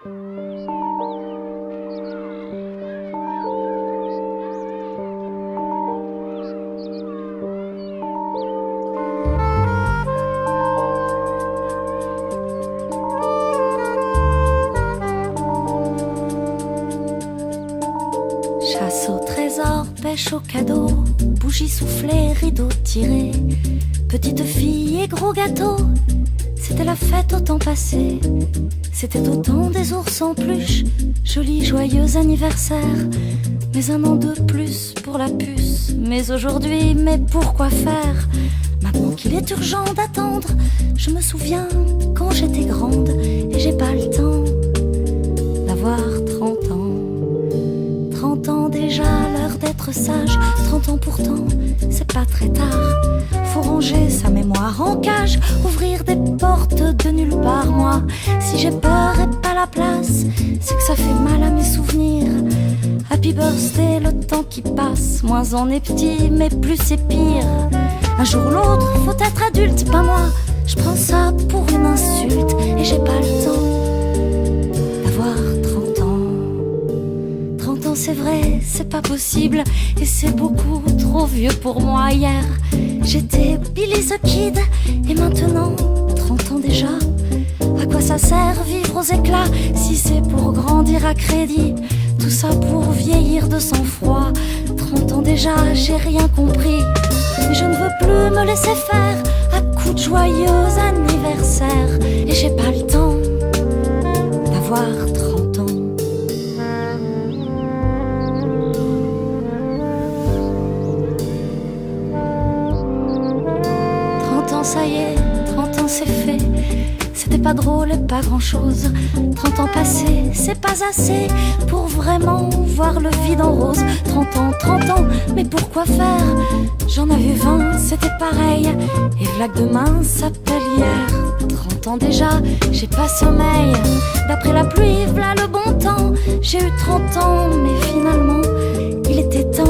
Chasse au trésor, pêche au cadeau, bougies soufflées, rideaux tirés, petite fille et gros gâteau. C'était la fête au temps passé, c'était au temps des ours en peluche. Joli joyeux anniversaire, mais un an de plus pour la puce. Mais aujourd'hui, mais pourquoi faire? Maintenant qu'il est urgent d'attendre, je me souviens quand j'étais grande et j'ai pas le temps d'avoir 30 ans. 30 ans déjà, l'heure d'être sage. 30 ans pourtant, c'est pas très tard. Faut ranger sa mémoire en cage, ouvrir des portes de nulle part. Moi, si j'ai peur et pas la place, c'est que ça fait mal à mes souvenirs. Happy birthday, le temps qui passe, moins on est petit, mais plus c'est pire. Un jour ou l'autre, faut être adulte, pas moi. Je prends ça pour une insulte et j'ai pas le temps d'avoir 30 ans. 30 ans c'est vrai, c'est pas possible et c'est beaucoup trop vieux pour moi. Hier, j'étais Billy the Kid et maintenant 30 ans déjà. À quoi ça sert vivre aux éclats si c'est pour grandir à crédit? Tout ça pour vieillir de sang-froid. 30 ans déjà, j'ai rien compris. Mais je ne veux plus me laisser faire à coups de joyeux anniversaire. Et j'ai pas le temps d'avoir 30 ans. Ça y est, 30 ans c'est fait. C'était pas drôle et pas grand chose. 30 ans passés, c'est pas assez pour vraiment voir le vide en rose. 30 ans, mais pourquoi faire? J'en avais 20, c'était pareil. Et v'là que demain s'appelle hier. 30 ans déjà, j'ai pas sommeil. D'après la pluie, v'là le bon temps. J'ai eu 30 ans, mais finalement, il était temps